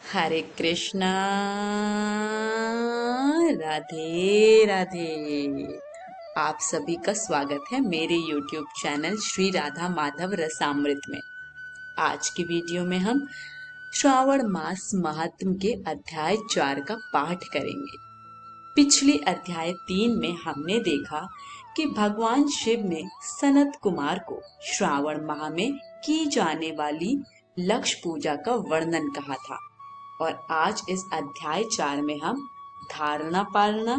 हरे कृष्णा। राधे राधे। आप सभी का स्वागत है मेरे YouTube चैनल श्री राधा माधव रसामृत में। आज की वीडियो में हम श्रावण मास महात्म के अध्याय 4 का पाठ करेंगे। पिछले अध्याय 3 में हमने देखा कि भगवान शिव ने सनत कुमार को श्रावण माह में की जाने वाली लक्ष्य पूजा का वर्णन कहा था, और आज इस अध्याय 4 में हम धारणा पालना,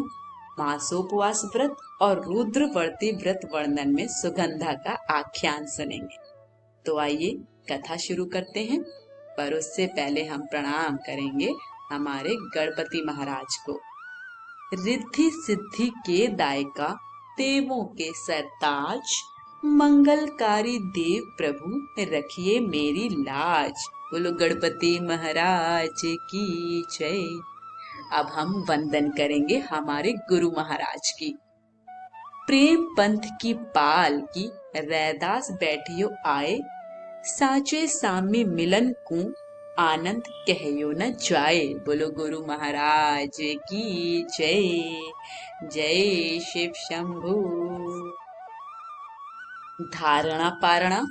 मासोपवास व्रत और रुद्रवर्ती व्रत वर्णन में सुगंधा का आख्यान सुनेंगे। तो आइए कथा शुरू करते हैं, पर उससे पहले हम प्रणाम करेंगे हमारे गणपति महाराज को। रिद्धि सिद्धि के दायका, देवों के सरताज, मंगलकारी देव प्रभु रखिए मेरी लाज। बोलो गणपति महाराज की जय। अब हम वंदन करेंगे हमारे गुरु महाराज की। प्रेम पंथ की पाल की, रैदास बैठियो आए, साचे सामी मिलन को, आनंद कहयो न जाए। बोलो गुरु महाराज की जय। जय शिव शंभू। धारणा पारणा,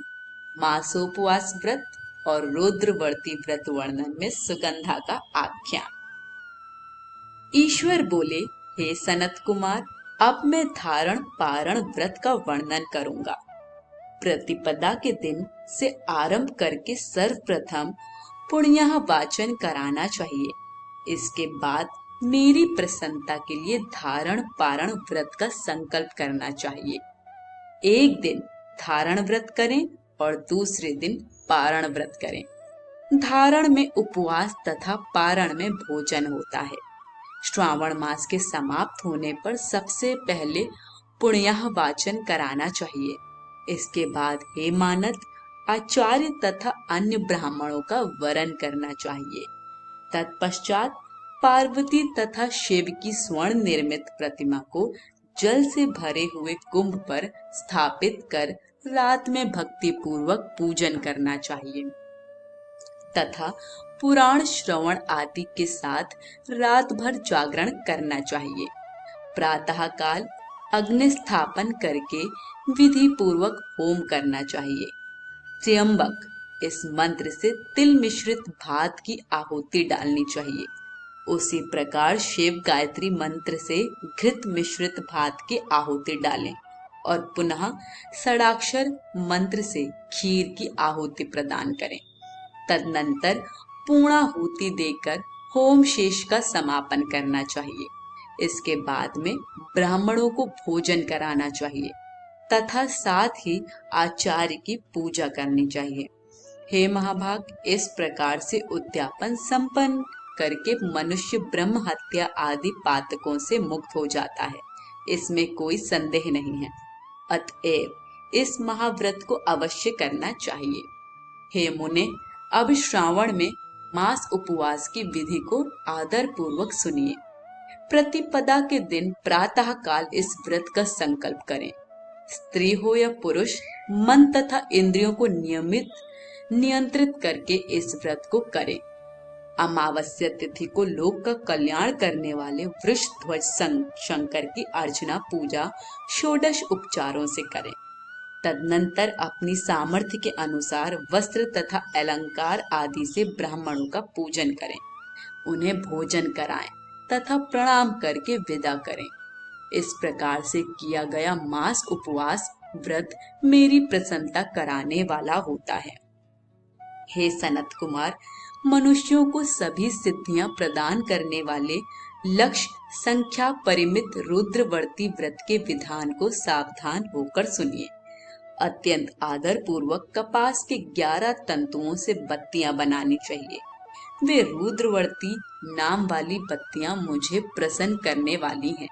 मासोपवास व्रत और रुद्रवर्ती व्रत वर्णन में सुगंधा का आख्यान। ईश्वर बोले, हे सनत कुमार, अब मैं धारण पारण व्रत का वर्णन करूंगा। प्रतिपदा के दिन से आरंभ करके सर्वप्रथम पुण्यः वाचन कराना चाहिए। इसके बाद मेरी प्रसन्नता के लिए धारण पारण व्रत का संकल्प करना चाहिए। एक दिन धारण व्रत करें और दूसरे दिन पारण व्रत करें। धारण में उपवास तथा पारण में भोजन होता है। श्रावण मास के समाप्त होने पर सबसे पहले पुण्यः वाचन कराना चाहिए। इसके बाद हे मानत, आचार्य तथा अन्य ब्राह्मणों का वरण करना चाहिए। तत्पश्चात पार्वती तथा शिव की स्वर्ण निर्मित प्रतिमा को जल से भरे हुए कुंभ पर स्थापित कर रात में भक्ति पूर्वक पूजन करना चाहिए तथा पुराण श्रवण आदि के साथ रात भर जागरण करना चाहिए। प्रातः काल अग्नि स्थापन करके विधि पूर्वक होम करना चाहिए। त्र्यंबक, इस मंत्र से तिल मिश्रित भात की आहुति डालनी चाहिए। उसी प्रकार शिव गायत्री मंत्र से घृत मिश्रित भात की आहुति डालें और पुनः षडाक्षर मंत्र से खीर की आहुति प्रदान करें। तदनंतर पूर्णाहुति देकर होम शेष का समापन करना चाहिए। इसके बाद में ब्राह्मणों को भोजन कराना चाहिए तथा साथ ही आचार्य की पूजा करनी चाहिए। हे महाभाग, इस प्रकार से उद्यापन संपन्न करके मनुष्य ब्रह्म हत्या आदि पातकों से मुक्त हो जाता है, इसमें कोई संदेह नहीं है। अतएव इस महाव्रत को अवश्य करना चाहिए। हे मुने, अब श्रावण में मास उपवास की विधि को आदर पूर्वक सुनिए। प्रतिपदा के दिन प्रातः काल इस व्रत का संकल्प करें। स्त्री हो या पुरुष, मन तथा इंद्रियों को नियंत्रित करके इस व्रत को करें। अमावस्या तिथि को लोक का कल्याण करने वाले वृषध्वज शंकर की अर्चना पूजा षोडश उपचारों से करें। तदनंतर अपनी सामर्थ्य के अनुसार वस्त्र तथा अलंकार आदि से ब्राह्मणों का पूजन करें, उन्हें भोजन कराएं तथा प्रणाम करके विदा करें। इस प्रकार से किया गया मास उपवास व्रत मेरी प्रसन्नता कराने वाला होता है। हे सनत कुमार, मनुष्यों को सभी सिद्धियां प्रदान करने वाले लक्ष्य संख्या परिमित रुद्रवर्ती व्रत के विधान को सावधान होकर सुनिए। अत्यंत आदर पूर्वक कपास के 11 तंतुओं से बत्तियां बनानी चाहिए। वे रुद्रवर्ती नाम वाली बत्तियां मुझे प्रसन्न करने वाली हैं।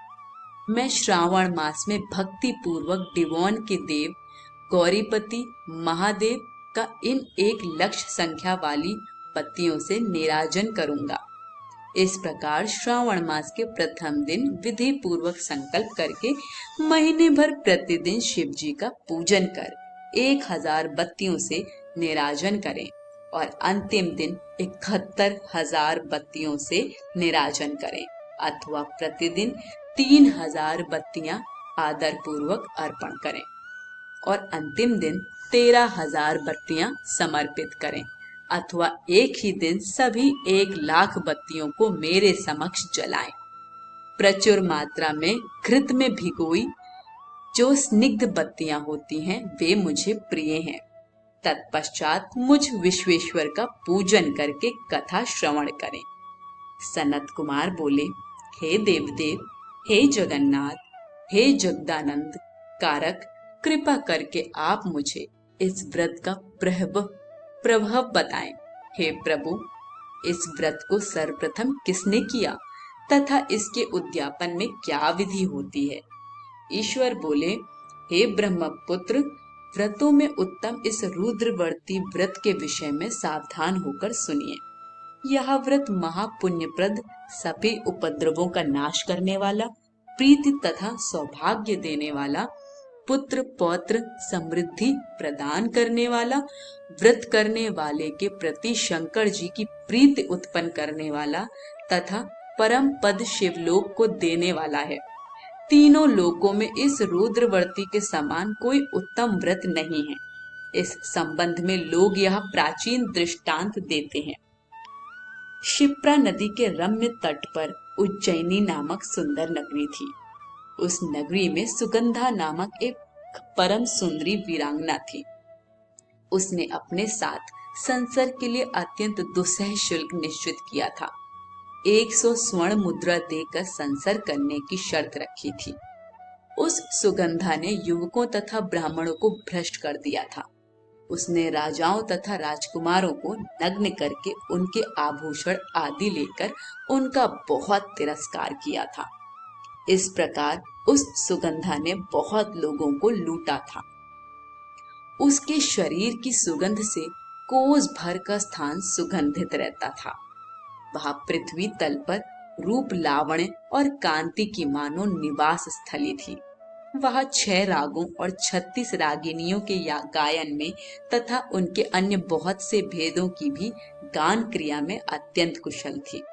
मैं श्रावण मास में भक्ति पूर्वक डिवोन के देव गौरीपति महादेव का इन 1 लक्ष संख्या वाली बत्तियों से निराजन करूंगा। इस प्रकार श्रावण मास के प्रथम दिन विधि पूर्वक संकल्प करके महीने भर प्रतिदिन शिव जी का पूजन कर 1000 बत्तियों से निराजन करें। और अंतिम दिन 71,000 बत्तियों से निराजन करें अथवा प्रतिदिन 3,000 बत्तियां आदर पूर्वक अर्पण करें और अंतिम दिन 13,000 बत्तियां समर्पित करें अथवा एक ही दिन सभी 1,00,000 बत्तियों को मेरे समक्ष जलाएं। प्रचुर मात्रा में घृत में भिगोई जो स्निग्ध बत्तियां होती हैं वे मुझे प्रिय हैं। तत्पश्चात मुझ विश्वेश्वर का पूजन करके कथा श्रवण करें। सनत कुमार बोले, हे देवदेव, हे जगन्नाथ, हे जगदानंद कारक, कृपा करके आप मुझे इस व्रत का प्रभाव बताएं। हे प्रभु, इस व्रत को सर्वप्रथम किसने किया तथा इसके उद्यापन में क्या विधि होती है? ईश्वर बोले, हे ब्रह्मपुत्र, व्रतों में उत्तम इस रुद्रवर्ती व्रत के विषय में सावधान होकर सुनिए। यह व्रत महापुण्यप्रद, सभी उपद्रवों का नाश करने वाला, प्रीति तथा सौभाग्य देने वाला, पुत्र पौत्र समृद्धि प्रदान करने वाला, व्रत करने वाले के प्रति शंकर जी की प्रीति उत्पन्न करने वाला तथा परम पद शिवलोक को देने वाला है। तीनों लोकों में इस रुद्रवर्ती के समान कोई उत्तम व्रत नहीं है। इस संबंध में लोग यह प्राचीन दृष्टांत देते हैं। क्षिप्रा नदी के रम्य तट पर उज्जैनी नामक सुंदर नगरी थी। उस नगरी में सुगंधा नामक एक परम सुंदरी वीरांगना थी। उसने अपने साथ संसर्ग के लिए अत्यंत दुस्सह शुल्क निश्चित किया था। 100 स्वर्ण मुद्रा देकर संसर्ग करने की शर्त रखी थी। उस सुगंधा ने युवकों तथा ब्राह्मणों को भ्रष्ट कर दिया था। उसने राजाओं तथा राजकुमारों को नग्न करके उनके आभूषण आदि लेकर उनका बहुत तिरस्कार किया था। इस प्रकार उस सुगंधा ने बहुत लोगों को लूटा था। उसके शरीर की सुगंध से कोस भर का स्थान सुगंधित रहता था। वह पृथ्वी तल पर रूप, लावण्य और कांति की मानो निवास स्थली थी। वह 6 रागों और 36 रागिनियों के गायन में तथा उनके अन्य बहुत से भेदों की भी गान क्रिया में अत्यंत कुशल थी।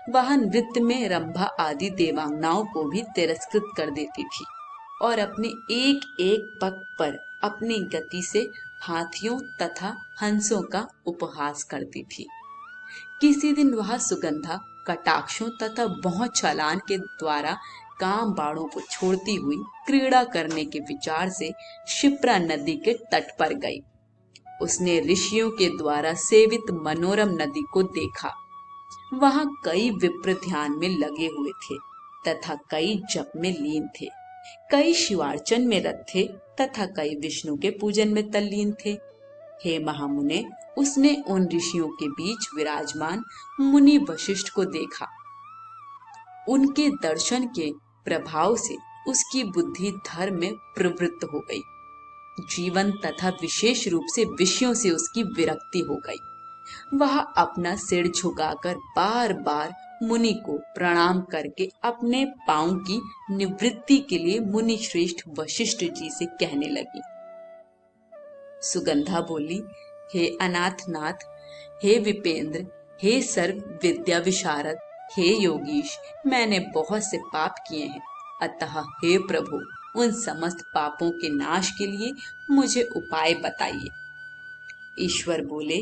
वह नृत्य में रंभा आदि देवांगनाओं को भी तिरस्कृत कर देती थी और अपने एक एक पग पर अपनी गति से हाथियों तथा हंसों का उपहास करती थी। किसी दिन वह सुगंधा कटाक्षों तथा बहुत चालान के द्वारा काम बाणों को छोड़ती हुई क्रीड़ा करने के विचार से क्षिप्रा नदी के तट पर गई। उसने ऋषियों के द्वारा सेवित मनोरम नदी को देखा। वहां कई विप्र ध्यान में लगे हुए थे तथा कई जप में लीन थे, कई शिवार्चन में रत थे तथा कई विष्णु के पूजन में तल्लीन थे। हे महामुने, उसने उन ऋषियों के बीच विराजमान मुनि वशिष्ठ को देखा। उनके दर्शन के प्रभाव से उसकी बुद्धि धर्म में प्रवृत्त हो गई। जीवन तथा विशेष रूप से विषयों से उसकी विरक्ति हो गई। वह अपना सिर झुकाकर बार बार मुनि को प्रणाम करके अपने पांव की निवृत्ति के लिए मुनि श्रेष्ठ वशिष्ठ जी से कहने लगी। सुगंधा बोली, हे अनाथनाथ, हे विपेंद्र, हे सर्व विद्या विशारद, हे योगीश, मैंने बहुत से पाप किए हैं। अतः हे प्रभु, उन समस्त पापों के नाश के लिए मुझे उपाय बताइए। ईश्वर बोले,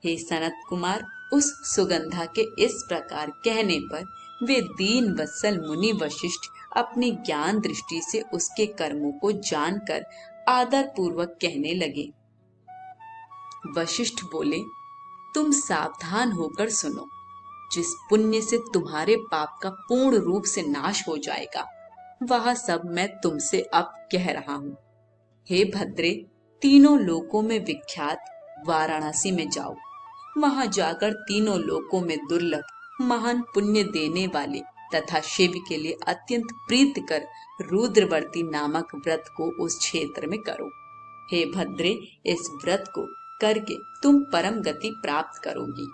हे सनत कुमार, उस सुगंधा के इस प्रकार कहने पर वे दीन वत्सल मुनि वशिष्ठ अपनी ज्ञान दृष्टि से उसके कर्मों को जानकर आदर पूर्वक कहने लगे। वशिष्ठ बोले, तुम सावधान होकर सुनो। जिस पुण्य से तुम्हारे पाप का पूर्ण रूप से नाश हो जाएगा, वह सब मैं तुमसे अब कह रहा हूँ। हे भद्रे, तीनों लोकों में विख्यात वाराणसी में जाओ। वहां जाकर तीनों लोकों में दुर्लभ महान पुण्य देने वाले तथा शिव के लिए अत्यंत प्रीतिकर रुद्रवर्ती नामक व्रत को उस क्षेत्र में करो। हे भद्रे, इस व्रत को करके तुम परम गति प्राप्त करोगी।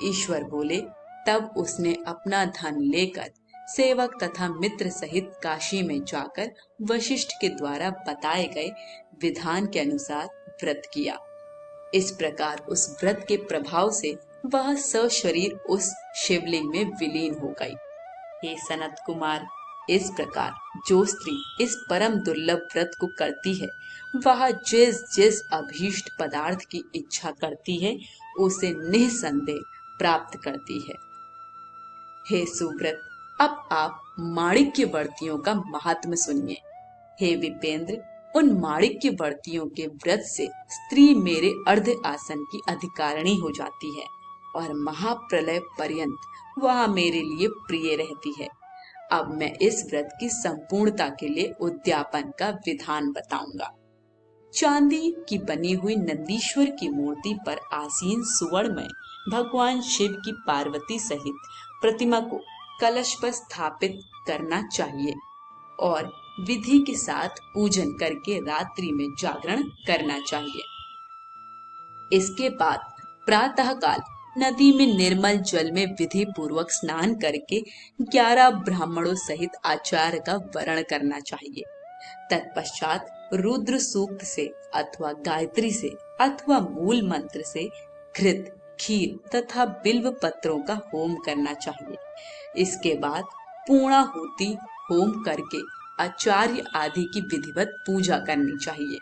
ईश्वर बोले, तब उसने अपना धन लेकर सेवक तथा मित्र सहित काशी में जाकर वशिष्ठ के द्वारा बताए गए विधान के अनुसार व्रत किया। इस प्रकार उस व्रत के प्रभाव से वह सशरीर उस शिवलिंग में विलीन हो गई। हे सनत कुमार, इस प्रकार जो स्त्री इस परम दुर्लभ व्रत को करती है, वह जिस जिस अभीष्ट पदार्थ की इच्छा करती है, उसे निसंदेह प्राप्त करती है। हे सुव्रत, अब आप माणिक्य वर्तियों का महात्म सुनिए। हे विपेंद्र, उन माणिक्य वर्तियों के व्रत से स्त्री मेरे अर्ध आसन की अधिकारिणी हो जाती है और महाप्रलय पर्यंत वह मेरे लिए प्रिय रहती है। अब मैं इस व्रत की संपूर्णता के लिए उद्यापन का विधान बताऊंगा। चांदी की बनी हुई नंदीश्वर की मूर्ति पर आसीन सुवर्ण में भगवान शिव की पार्वती सहित प्रतिमा को कलश पर स्थापित करना चाहिए और विधि के साथ पूजन करके रात्रि में जागरण करना चाहिए। इसके बाद प्रातः काल नदी में निर्मल जल में विधि पूर्वक स्नान करके 11 ब्राह्मणों सहित आचार्य का वरण करना चाहिए। तत्पश्चात रुद्र सूक्त से अथवा गायत्री से अथवा मूल मंत्र से घृत, खीर तथा बिल्व पत्रों का होम करना चाहिए। इसके बाद पूर्णाहुति होम करके आचार्य आदि की विधिवत पूजा करनी चाहिए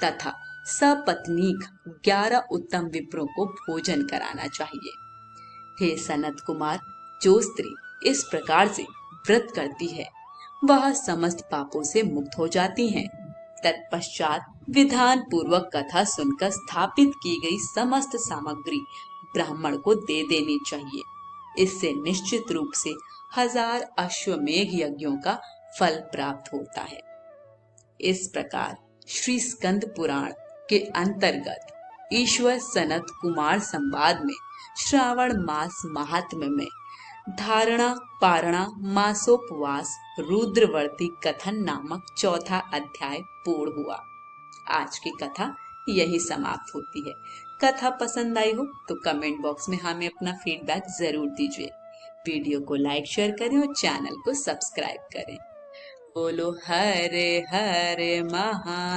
तथा सपत्नीक 11 उत्तम विप्रों को भोजन कराना चाहिए। हे सनत कुमार, जो स्त्री इस प्रकार से व्रत करती है, वह समस्त पापों से मुक्त हो जाती हैं। तत्पश्चात विधान पूर्वक कथा सुनकर स्थापित की गई समस्त सामग्री ब्राह्मण को दे देनी चाहिए। इससे निश्चित रूप से 1000 अश्वमेघ यज्ञों का फल प्राप्त होता है। इस प्रकार श्री स्कंद पुराण के अंतर्गत ईश्वर सनत कुमार संवाद में श्रावण मास महात्म्य में धारणा पारणा मासोपवास रुद्रवर्ती कथन नामक चौथा अध्याय पूर्ण हुआ। आज की कथा यही समाप्त होती है। कथा पसंद आई हो तो कमेंट बॉक्स में हमें अपना फीडबैक जरूर दीजिए। वीडियो को लाइक शेयर करें और चैनल को सब्सक्राइब करें। बोलो हरे हरे महा